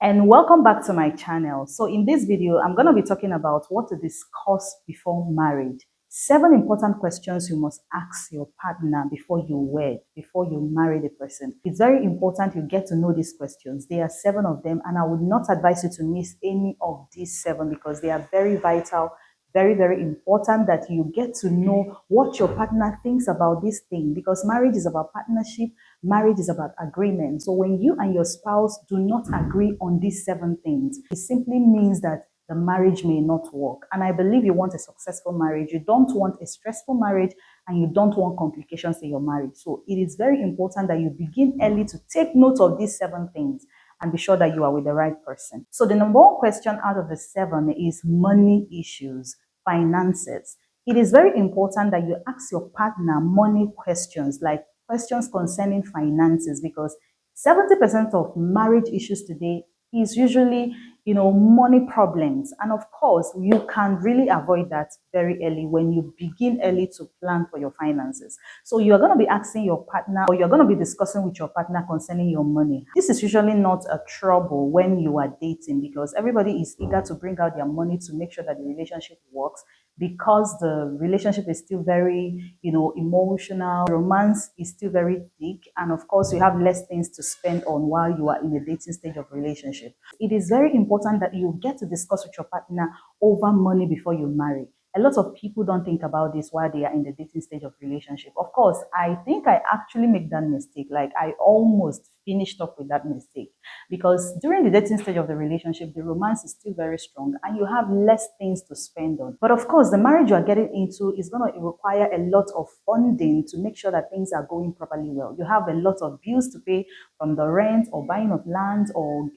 And welcome back to my channel. So in this video, I'm going to be talking about what to discuss before marriage. 7 important questions you must ask your partner before you wed, before you marry the person. It's very important you get to know these questions. There are 7 of them, and I would not advise you to miss any of these 7 because they are very vital, very important that you get to know what your partner thinks about this thing, because marriage is about partnership. Marriage is about agreement. So when you and your spouse do not agree on these 7 things, it simply means that the marriage may not work. And I believe you want a successful marriage. You don't want a stressful marriage, and you don't want complications in your marriage. So it is very important that you begin early to take note of these 7 things and be sure that you are with the right person. So the number 1 question out of the 7 is money issues, finances. It is very important that you ask your partner money questions, like questions concerning finances, because 70% of marriage issues today is usually, money problems. And of course, you can really avoid that very early when you begin early to plan for your finances. So you're going to be asking your partner, or you're going to be discussing with your partner concerning your money. This is usually not a trouble when you are dating, because everybody is eager to bring out their money to make sure that the relationship works, because the relationship is still very, emotional. Romance is still very thick. And of course, you have less things to spend on while you are in the dating stage of relationship. It is very important that you get to discuss with your partner over money before you marry. A lot of people don't think about this while they are in the dating stage of relationship. Of course, I think I actually make that mistake. Like, I almost finished up with that mistake, because during the dating stage of the relationship, the romance is still very strong and you have less things to spend on. But of course, the marriage you are getting into is going to require a lot of funding to make sure that things are going properly well. You have a lot of bills to pay, from the rent or buying of land, or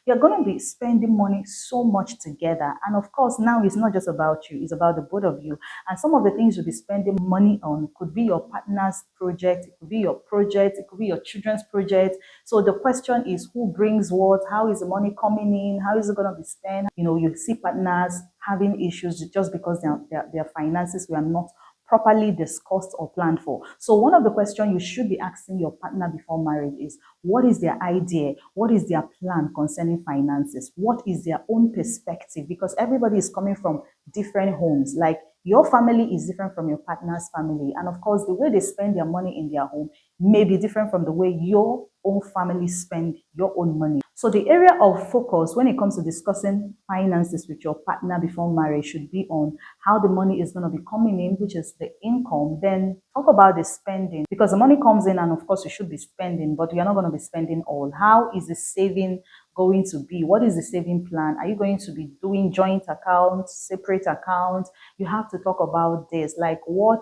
you're going to be spending money so much together. And of course, now it's not just about you, it's about the both of you. And some of the things you'll be spending money on could be your partner's project, it could be your project, it could be your children's project. So the question is, who brings what? How is the money coming in? How is it going to be spent? You see partners having issues just because their finances were not properly discussed or planned for. So one of the questions you should be asking your partner before marriage is, what is their idea? What is their plan concerning finances? What is their own perspective? Because everybody is coming from different homes. Like, your family is different from your partner's family. And of course, the way they spend their money in their home may be different from the way your own family spend your own money. So the area of focus when it comes to discussing finances with your partner before marriage should be on how the money is going to be coming in, which is the income. Then talk about the spending, because the money comes in and of course you should be spending, but you're not going to be spending all. How is the saving going to be? What is the saving plan? Are you going to be doing joint accounts, separate accounts? You have to talk about this, like what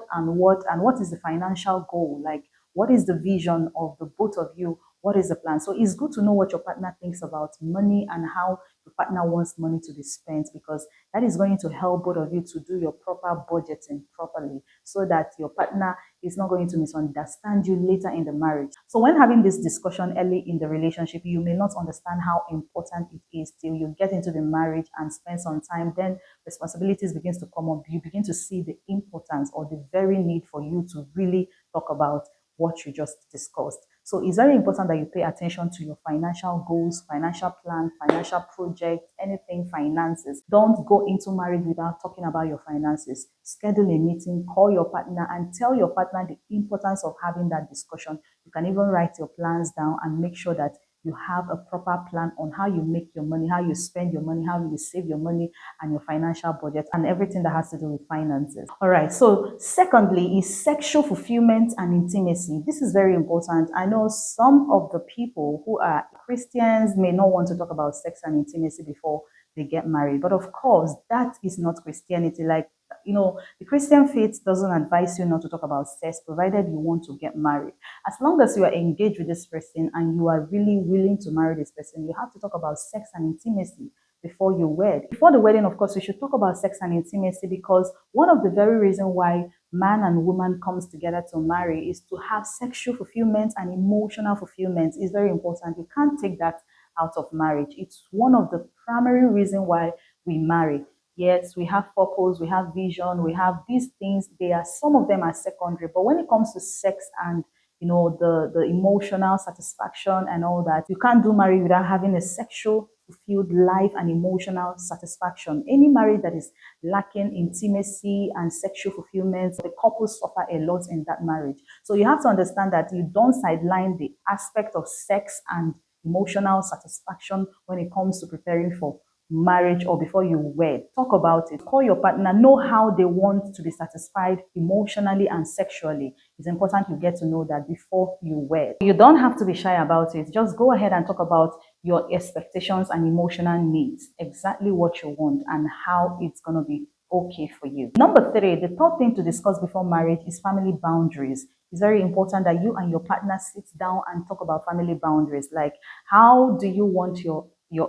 is the financial goal? Like, what is the vision of the both of you? What is the plan? So it's good to know what your partner thinks about money and how your partner wants money to be spent, because that is going to help both of you to do your proper budgeting properly, so that your partner is not going to misunderstand you later in the marriage. So when having this discussion early in the relationship, you may not understand how important it is till you get into the marriage and spend some time. Then responsibilities begins to come up. You begin to see the importance or the very need for you to really talk about what you just discussed. So it's very important that you pay attention to your financial goals, financial plan, financial project, anything finances. Don't go into marriage without talking about your finances. Schedule a meeting, call your partner and tell your partner the importance of having that discussion. You can even write your plans down and make sure that you have a proper plan on how you make your money, how you spend your money, how you save your money, and your financial budget, and everything that has to do with finances. All right. So secondly is sexual fulfillment and intimacy. This is very important. I know some of the people who are Christians may not want to talk about sex and intimacy before they get married. But of course, that is not Christianity. Like, the Christian faith doesn't advise you not to talk about sex, provided you want to get married. As long as you are engaged with this person and you are really willing to marry this person, you have to talk about sex and intimacy before you wed. Before the wedding, of course, we should talk about sex and intimacy, because one of the very reasons why man and woman comes together to marry is to have sexual fulfillment and emotional fulfillment. Is very important. You can't take that out of marriage. It's one of the primary reasons why we marry. Yes, we have purpose, we have vision, we have these things. Some of them are secondary, but when it comes to sex and the emotional satisfaction and all that, you can't do marriage without having a sexual fulfilled life and emotional satisfaction. Any marriage that is lacking intimacy and sexual fulfillment, the couple suffer a lot in that marriage. So you have to understand that you don't sideline the aspect of sex and emotional satisfaction when it comes to preparing for marriage or before you wed. Talk about it. Call your partner. Know how they want to be satisfied emotionally and sexually. It's important you get to know that before you wed. You don't have to be shy about it. Just go ahead and talk about your expectations and emotional needs, exactly what you want and how it's going to be okay for you. Number three, the third thing to discuss before marriage is family boundaries. It's very important that you and your partner sit down and talk about family boundaries. Like, how do you want your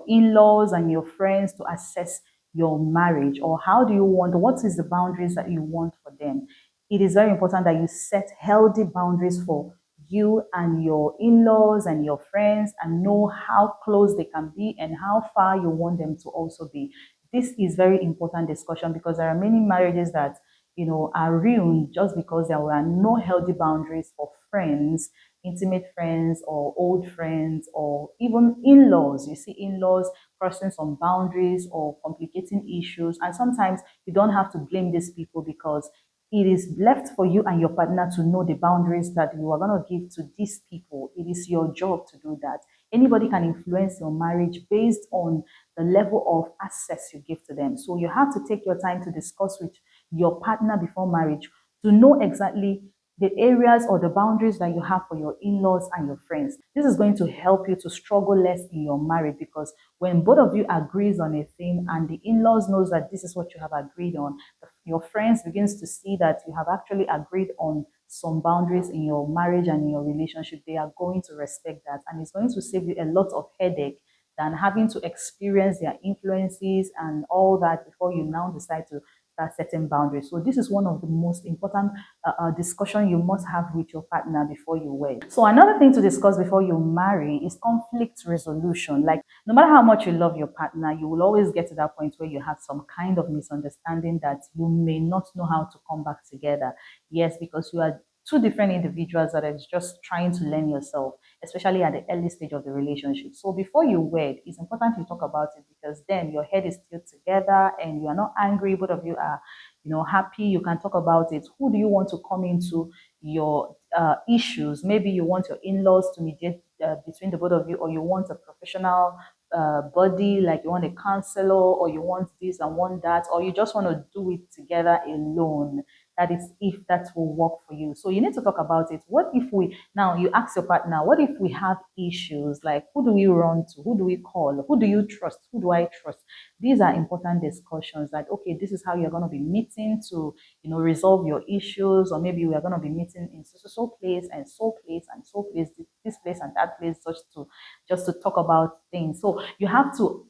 in-laws and your friends to assess your marriage, or how do you want, what is the boundaries that you want for them? It is very important that you set healthy boundaries for you and your in-laws and your friends, and know how close they can be and how far you want them to also be. This is very important discussion, because there are many marriages that are ruined just because there were no healthy boundaries for friends, intimate friends or old friends, or even in-laws. You see in-laws crossing some boundaries or complicating issues, and sometimes you don't have to blame these people, because it is left for you and your partner to know the boundaries that you are going to give to these people. It is your job to do that. Anybody can influence your marriage based on the level of access you give to them. So you have to take your time to discuss with your partner before marriage to know exactly the areas or the boundaries that you have for your in-laws and your friends. This is going to help you to struggle less in your marriage, because when both of you agrees on a thing and the in-laws knows that this is what you have agreed on, your friends begins to see that you have actually agreed on some boundaries in your marriage and in your relationship. They are going to respect that, and it's going to save you a lot of headache than having to experience their influences and all that before you now decide to start setting boundaries. So this is one of the most important discussion you must have with your partner before you wed. So another thing to discuss before you marry is conflict resolution. Like, no matter how much you love your partner, you will always get to that point where you have some kind of misunderstanding that you may not know how to come back together. Yes, because you are two different individuals that are just trying to learn yourself, especially at the early stage of the relationship. So before you wed, it's important you talk about it, because then your head is still together and you are not angry. Both of you are, happy. You can talk about it. Who do you want to come into your issues? Maybe you want your in-laws to mediate between the both of you, or you want a professional body, like you want a counselor, or you want this and want that, or you just want to do it together alone. That is, if that will work for you. So you need to talk about it. What if we, now you ask your partner, what if we have issues? Like, who do we run to? Who do we call? Who do you trust? Who do I trust? These are important discussions. Like, okay, this is how you're going to be meeting to, resolve your issues, or maybe we are going to be meeting in so place and so place and so place, this place and that place, just to talk about things. So you have to,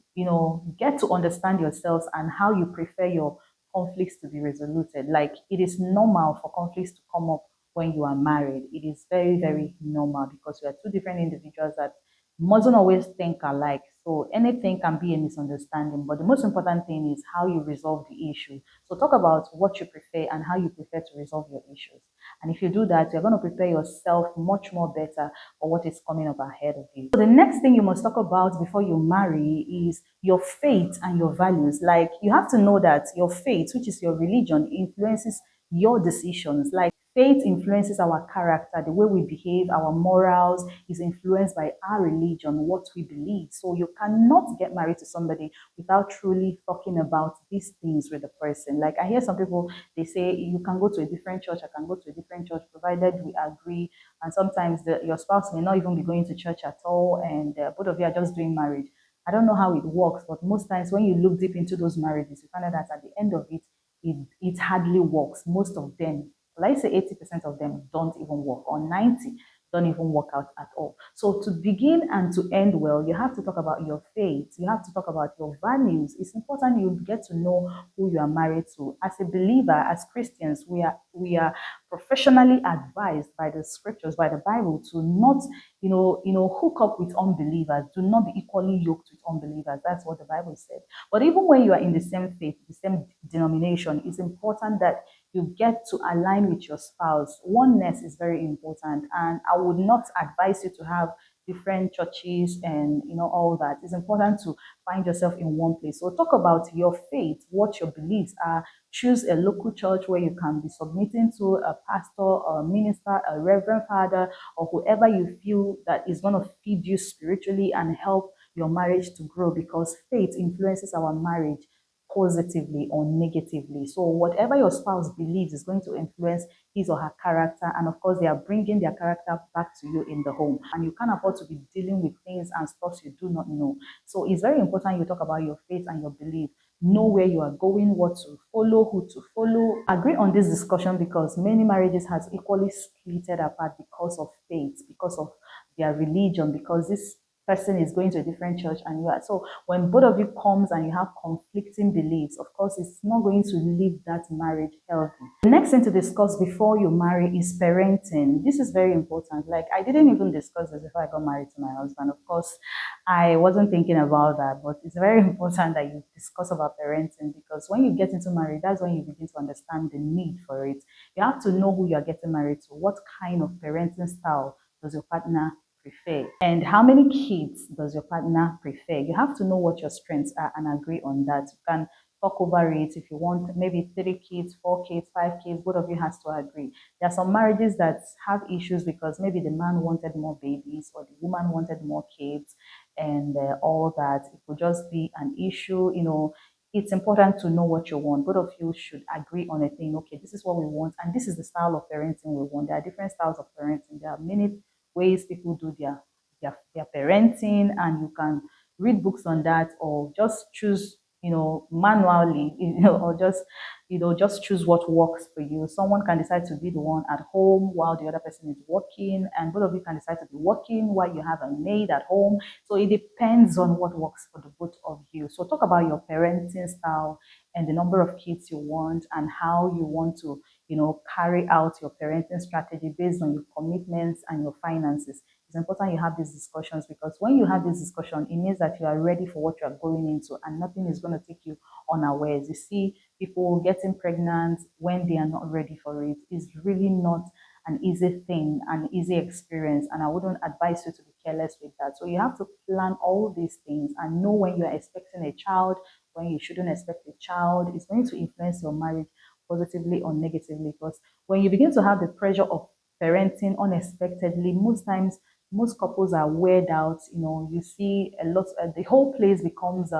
get to understand yourselves and how you prefer your conflicts to be resoluted. Like, it is normal for conflicts to come up when you are married. It is very, very normal, because you are two different individuals that mustn't always think alike. So anything can be a misunderstanding, but the most important thing is how you resolve the issue. So talk about what you prefer and how you prefer to resolve your issues. And if you do that, you're going to prepare yourself much more better for what is coming up ahead of you. So the next thing you must talk about before you marry is your faith and your values. Like, you have to know that your faith, which is your religion, influences your decisions. Like, faith influences our character, the way we behave, our morals is influenced by our religion, what we believe. So you cannot get married to somebody without truly talking about these things with the person. Like, I hear some people, they say, you can go to a different church, I can go to a different church, provided we agree. And sometimes your spouse may not even be going to church at all, and both of you are just doing marriage. I don't know how it works, but most times when you look deep into those marriages, you find out that at the end of it, it hardly works. Most of them, let's say 80% of them, don't even work, or 90 don't even work out at all. So to begin and to end well, you have to talk about your faith. You have to talk about your values. It's important you get to know who you are married to. As a believer, as Christians, we are professionally advised by the scriptures, by the Bible, to not, hook up with unbelievers. Do not be equally yoked with unbelievers. That's what the Bible said. But even when you are in the same faith, the same denomination, it's important that you get to align with your spouse. Oneness is very important, and I would not advise you to have different churches and all that. It's important to find yourself in one place. So talk about your faith, what your beliefs are. Choose a local church where you can be submitting to a pastor, a minister, a reverend father, or whoever you feel that is going to feed you spiritually and help your marriage to grow, because faith influences our marriage positively or negatively. So whatever your spouse believes is going to influence his or her character, and of course they are bringing their character back to you in the home, and you can't afford to be dealing with things and stuff you do not know. So it's very important you talk about your faith and your belief. Know where you are going, what to follow, who to follow. Agree on this discussion, because many marriages has equally splitted apart because of faith, because of their religion, because this person is going to a different church and you are. So when both of you comes and you have conflicting beliefs, of course it's not going to leave that marriage healthy. The next thing to discuss before you marry is parenting. This is very important. Like, I didn't even discuss this before I got married to my husband. Of course, I wasn't thinking about that, but it's very important that you discuss about parenting, because when you get into marriage, that's when you begin to understand the need for it. You have to know who you are getting married to. What kind of parenting style does your partner prefer? And how many kids does your partner prefer? You have to know what your strengths are and agree on that. You can talk over it. If you want maybe 3 kids, 4 kids, 5 kids, both of you has to agree. There are some marriages that have issues because maybe the man wanted more babies or the woman wanted more kids, and all that. It could just be an issue. It's important to know what you want. Both of you should agree on a thing. Okay, this is what we want, and this is the style of parenting we want. There are different styles of parenting. There are many ways people do their parenting, and you can read books on that, or just choose manually, or just choose what works for you. Someone can decide to be the one at home while the other person is working, and both of you can decide to be working while you have a maid at home. So it depends on what works for the both of you. So talk about your parenting style and the number of kids you want, and how you want to carry out your parenting strategy based on your commitments and your finances. It's important you have these discussions, because when you have this discussion, it means that you are ready for what you are going into, and nothing is going to take you unawares. You see, people getting pregnant when they are not ready for it is really not an easy thing, an easy experience, and I wouldn't advise you to be careless with that. So you have to plan all these things and know when you are expecting a child, when you shouldn't expect a child. It's going to influence your marriage positively or negatively, because when you begin to have the pressure of parenting unexpectedly, most times most couples are weird out. You see a lot. The whole place becomes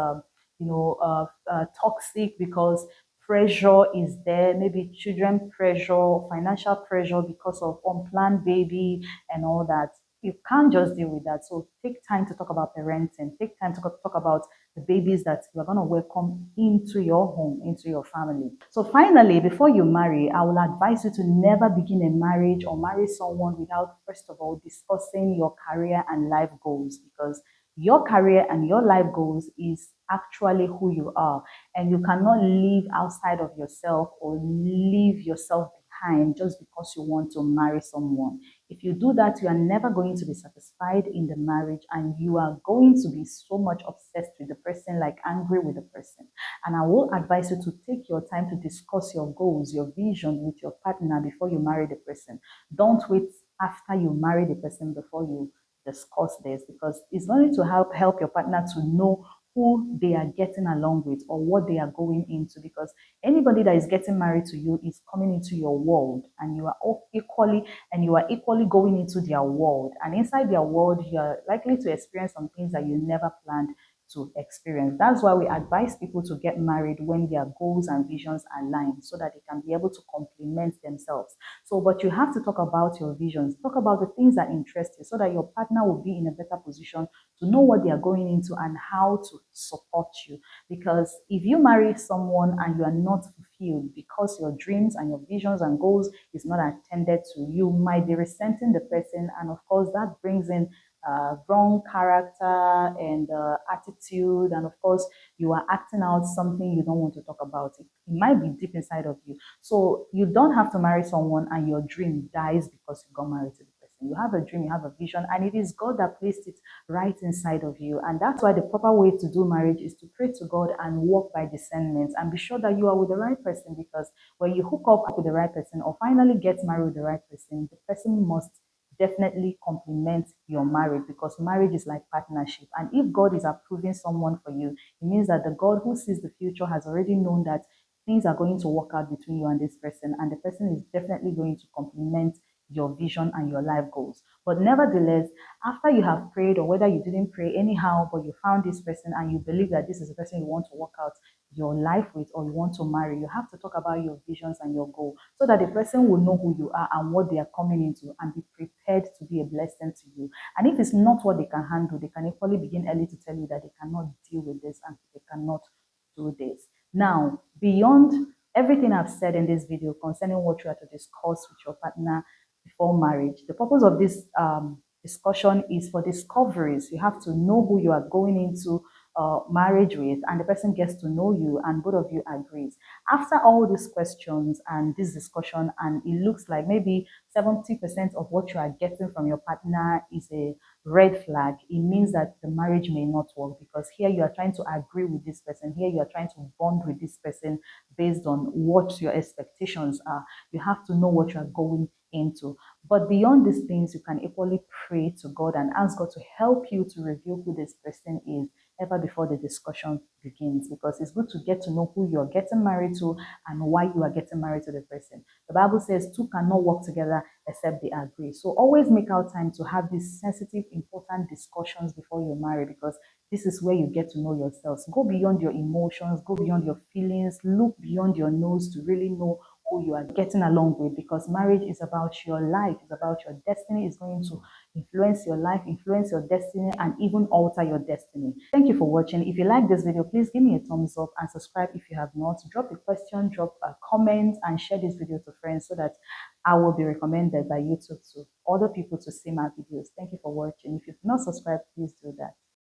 toxic, because pressure is there, maybe children pressure, financial pressure because of unplanned baby and all that. You can't just deal with that. So take time to talk about parenting. Take time to talk about the babies that you're going to welcome into your home, into your family. So finally, before you marry, I will advise you to never begin a marriage or marry someone without, first of all, discussing your career and life goals, because your career and your life goals is actually who you are, and you cannot live outside of yourself or leave yourself behind just because you want to marry someone. If you do that, you are never going to be satisfied in the marriage, and you are going to be so much obsessed with the person, like angry with the person. And I will advise you to take your time to discuss your goals, your vision with your partner before you marry the person. Don't wait after you marry the person before you discuss this, because it's going to help your partner to know who they are getting along with or what they are going into, because anybody that is getting married to you is coming into your world, and you are equally going into their world, and inside their world you are likely to experience some things that you never planned to experience. That's why we advise people to get married when their goals and visions align, so that they can be able to complement themselves. So, but you have to talk about your visions, talk about the things that interest you, so that your partner will be in a better position to know what they are going into and how to support you. Because if you marry someone and you are not fulfilled because your dreams and your visions and goals is not attended to, you might be resenting the person, and of course that brings in wrong character and attitude, and of course you are acting out something you don't want to talk about. It might be deep inside of you. So you don't have to marry someone and your dream dies because you got married to the person. You have a dream, you have a vision, and it is God that placed it right inside of you. And that's why the proper way to do marriage is to pray to God and walk by discernment, and be sure that you are with the right person, because when you hook up with the right person or finally get married with the right person, the person must definitely complement your marriage, because marriage is like partnership. And if God is approving someone for you, it means that the God who sees the future has already known that things are going to work out between you and this person, and the person is definitely going to complement your vision and your life goals. But nevertheless, after you have prayed, or whether you didn't pray anyhow, but you found this person and you believe that this is the person you want to work out your life with, or you want to marry, you have to talk about your visions and your goal, so that the person will know who you are and what they are coming into, and be prepared to be a blessing to you. And if it's not what they can handle, they can equally begin early to tell you that they cannot deal with this and they cannot do this. Now, beyond everything I've said in this video concerning what you are to discuss with your partner before marriage, the purpose of this discussion is for discoveries. You have to know who you are going into marriage with, and the person gets to know you, and both of you agrees. After all these questions and this discussion, and it looks like maybe 70% of what you are getting from your partner is a red flag, it means that the marriage may not work, because here you are trying to agree with this person, here you are trying to bond with this person based on what your expectations are. You have to know what you are going into. But beyond these things, you can equally pray to God and ask God to help you to reveal who this person is ever before the discussion begins, because it's good to get to know who you're getting married to and why you are getting married to the person. The Bible says two cannot work together except they agree. So always make out time to have these sensitive, important discussions before you marry, because this is where you get to know yourselves. Go beyond your emotions, go beyond your feelings, look beyond your nose to really know who you are getting along with, because marriage is about your life, it's about your destiny. It's going to influence your life, influence your destiny, and even alter your destiny. Thank you for watching. If you like this video, please give me a thumbs up and subscribe if you have not. Drop a question, drop a comment, and share this video to friends, so that I will be recommended by YouTube to other people to see my videos. Thank you for watching. If you've not subscribed, please do that.